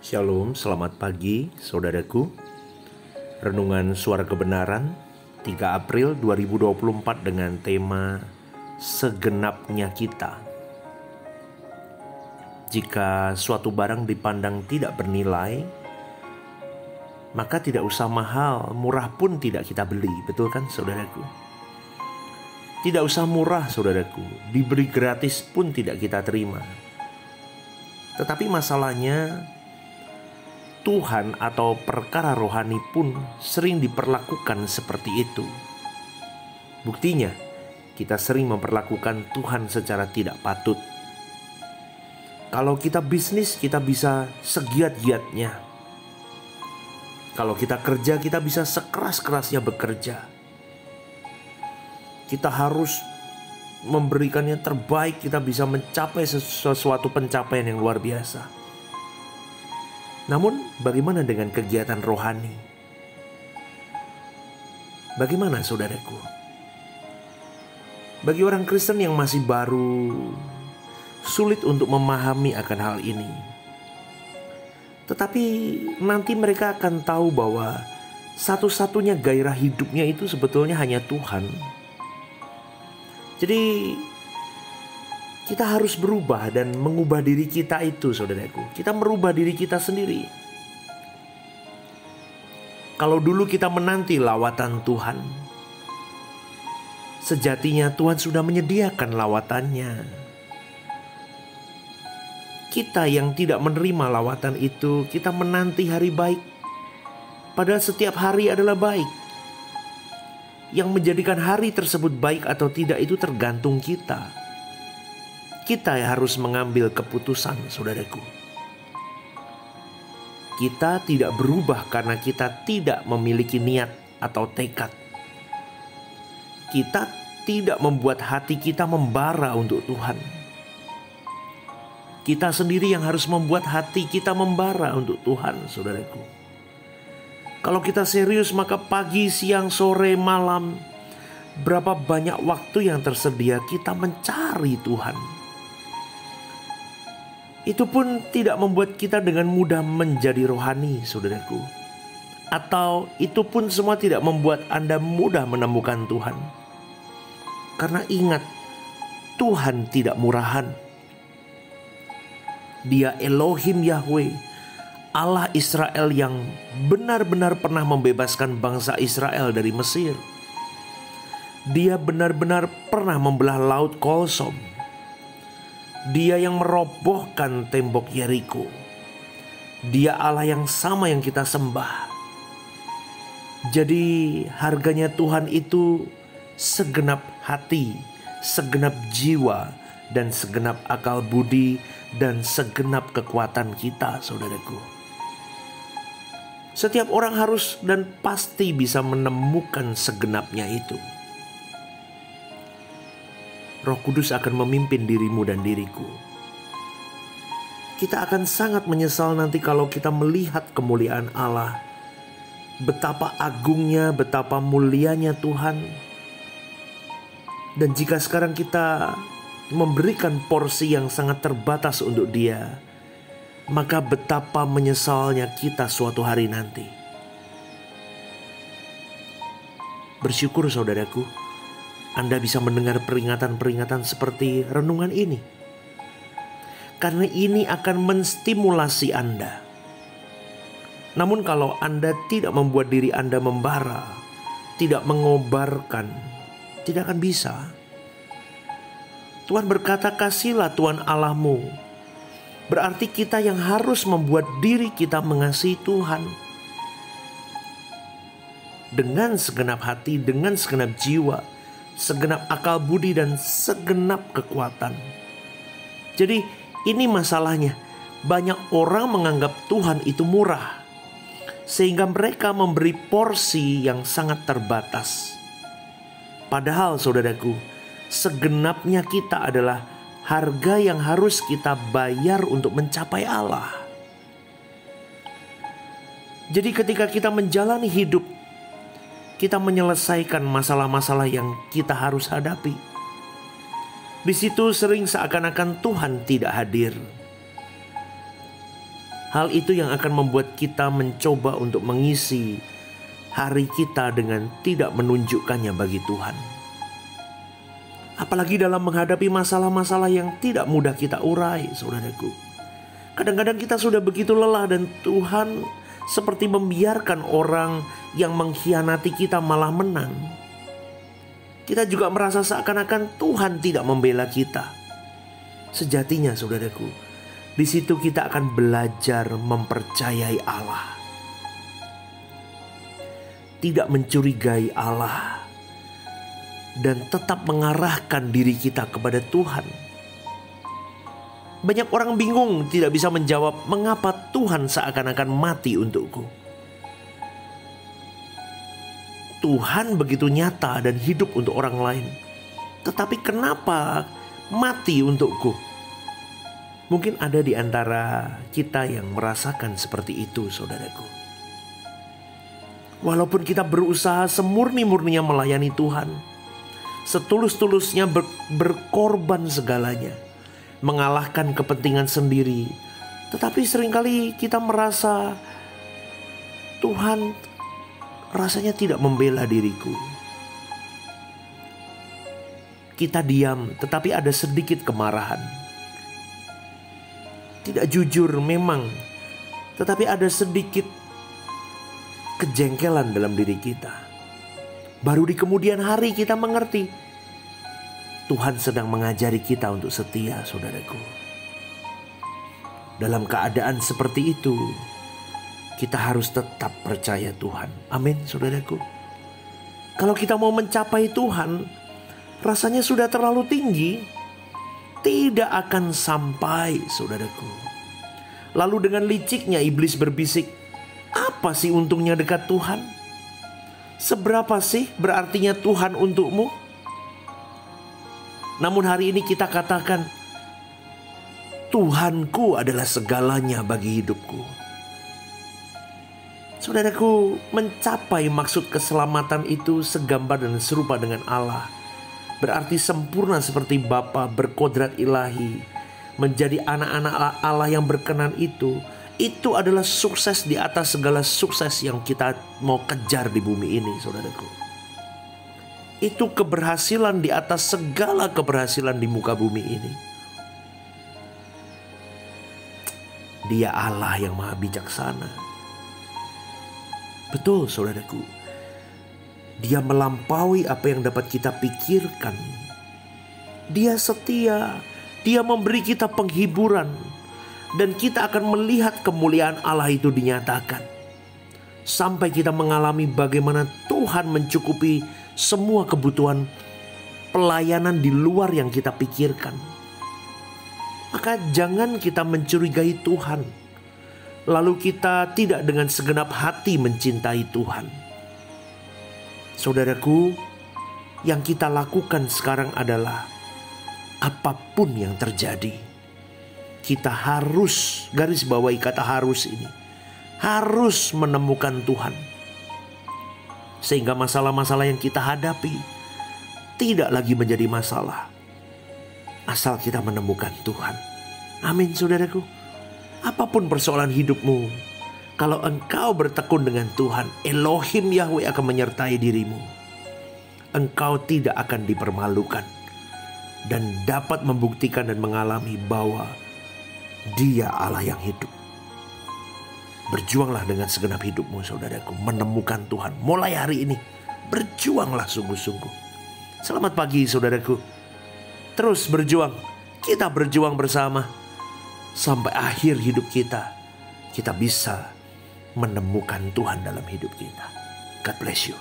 Shalom, selamat pagi saudaraku. Renungan Suara Kebenaran 3 April 2024 dengan tema Segenapnya Kita. Jika suatu barang dipandang tidak bernilai, maka tidak usah mahal, murah pun tidak kita beli. Betul kan saudaraku? Tidak usah murah saudaraku, diberi gratis pun tidak kita terima. Tetapi masalahnya, Tuhan atau perkara rohani pun sering diperlakukan seperti itu. Buktinya, kita sering memperlakukan Tuhan secara tidak patut. Kalau kita bisnis, kita bisa segiat-giatnya. Kalau kita kerja, kita bisa sekeras-kerasnya bekerja. Kita harus memberikan yang terbaik, kita bisa mencapai sesuatu pencapaian yang luar biasa. Namun bagaimana dengan kegiatan rohani? Bagaimana saudaraku? Bagi orang Kristen yang masih baru, sulit untuk memahami akan hal ini. Tetapi nanti mereka akan tahu bahwa satu-satunya gairah hidupnya itu sebetulnya hanya Tuhan. Jadi kita harus berubah dan mengubah diri kita itu saudaraku. Kita merubah diri kita sendiri. Kalau dulu kita menanti lawatan Tuhan, sejatinya Tuhan sudah menyediakan lawatannya. Kita yang tidak menerima lawatan itu, kita menanti hari baik. Padahal setiap hari adalah baik. Yang menjadikan hari tersebut baik atau tidak itu tergantung kita. Kita harus mengambil keputusan, saudaraku. Kita tidak berubah karena kita tidak memiliki niat atau tekad. Kita tidak membuat hati kita membara untuk Tuhan. Kita sendiri yang harus membuat hati kita membara untuk Tuhan, saudaraku. Kalau kita serius, maka pagi, siang, sore, malam, berapa banyak waktu yang tersedia kita mencari Tuhan. Itu pun tidak membuat kita dengan mudah menjadi rohani, saudaraku. Atau itu pun semua tidak membuat Anda mudah menemukan Tuhan. Karena ingat, Tuhan tidak murahan. Dia Elohim Yahweh, Allah Israel yang benar-benar pernah membebaskan bangsa Israel dari Mesir. Dia benar-benar pernah membelah Laut Kolsom. Dia yang merobohkan tembok Yeriko. Dia Allah yang sama yang kita sembah. Jadi harganya Tuhan itu segenap hati, segenap jiwa, dan segenap akal budi, dan segenap kekuatan kita, saudaraku. Setiap orang harus dan pasti bisa menemukan segenapnya itu. Roh Kudus akan memimpin dirimu dan diriku. Kita akan sangat menyesal nanti kalau kita melihat kemuliaan Allah. Betapa agungnya, betapa mulianya Tuhan. Dan jika sekarang kita memberikan porsi yang sangat terbatas untuk Dia, maka betapa menyesalnya kita suatu hari nanti. Bersyukur saudaraku, Anda bisa mendengar peringatan-peringatan seperti renungan ini. Karena ini akan menstimulasi Anda. Namun kalau Anda tidak membuat diri Anda membara, tidak mengobarkan, tidak akan bisa. Tuhan berkata, kasihlah Tuhan Allahmu. Berarti kita yang harus membuat diri kita mengasihi Tuhan. Dengan segenap hati, dengan segenap jiwa, segenap akal budi, dan segenap kekuatan. Jadi ini masalahnya. Banyak orang menganggap Tuhan itu murah, sehingga mereka memberi porsi yang sangat terbatas. Padahal saudaraku, segenapnya kita adalah harga yang harus kita bayar untuk mencapai Allah. Jadi ketika kita menjalani hidup, kita menyelesaikan masalah-masalah yang kita harus hadapi. Di situ sering seakan-akan Tuhan tidak hadir. Hal itu yang akan membuat kita mencoba untuk mengisi hari kita dengan tidak menunjukkannya bagi Tuhan. Apalagi dalam menghadapi masalah-masalah yang tidak mudah kita urai, saudaraku. Kadang-kadang kita sudah begitu lelah dan Tuhan seperti membiarkan orang yang mengkhianati kita malah menang. Kita juga merasa seakan-akan Tuhan tidak membela kita. Sejatinya, saudaraku, di situ kita akan belajar mempercayai Allah. Tidak mencurigai Allah. Dan tetap mengarahkan diri kita kepada Tuhan. Banyak orang bingung tidak bisa menjawab mengapa Tuhan seakan-akan mati untukku. Tuhan begitu nyata dan hidup untuk orang lain. Tetapi kenapa mati untukku? Mungkin ada di antara kita yang merasakan seperti itu, saudaraku. Walaupun kita berusaha semurni-murninya melayani Tuhan, setulus-tulusnya berkorban segalanya, mengalahkan kepentingan sendiri, tetapi seringkali kita merasa Tuhan rasanya tidak membela diriku. Kita diam, tetapi ada sedikit kemarahan. Tidak jujur memang, tetapi ada sedikit kejengkelan dalam diri kita. Baru di kemudian hari kita mengerti Tuhan sedang mengajari kita untuk setia, saudaraku. Dalam keadaan seperti itu, kita harus tetap percaya Tuhan. Amin, saudaraku. Kalau kita mau mencapai Tuhan, rasanya sudah terlalu tinggi, tidak akan sampai, saudaraku. Lalu dengan liciknya iblis berbisik, apa sih untungnya dekat Tuhan? Seberapa sih berartinya Tuhan untukmu? Namun hari ini kita katakan, Tuhanku adalah segalanya bagi hidupku. Saudaraku, mencapai maksud keselamatan itu segambar dan serupa dengan Allah. Berarti sempurna seperti Bapa berkodrat ilahi. Menjadi anak-anak Allah yang berkenan itu adalah sukses di atas segala sukses yang kita mau kejar di bumi ini, saudaraku. Itu keberhasilan di atas segala keberhasilan di muka bumi ini. Dia Allah yang maha bijaksana. Betul, saudaraku. Dia melampaui apa yang dapat kita pikirkan. Dia setia. Dia memberi kita penghiburan. Dan kita akan melihat kemuliaan Allah itu dinyatakan. Sampai kita mengalami bagaimana Tuhan mencukupi semua kebutuhan pelayanan di luar yang kita pikirkan. Maka jangan kita mencurigai Tuhan, lalu kita tidak dengan segenap hati mencintai Tuhan. Saudaraku, yang kita lakukan sekarang adalah apapun yang terjadi, kita harus, garis bawahi kata harus ini, harus menemukan Tuhan. Sehingga masalah-masalah yang kita hadapi tidak lagi menjadi masalah, asal kita menemukan Tuhan. Amin, saudaraku. Apapun persoalan hidupmu, kalau engkau bertekun dengan Tuhan, Elohim Yahweh akan menyertai dirimu. Engkau tidak akan dipermalukan dan dapat membuktikan dan mengalami bahwa Dia Allah yang hidup. Berjuanglah dengan segenap hidupmu, saudaraku, menemukan Tuhan. Mulai hari ini, berjuanglah sungguh-sungguh. Selamat pagi, saudaraku. Terus berjuang. Kita berjuang bersama. Sampai akhir hidup kita bisa menemukan Tuhan dalam hidup kita. God bless you.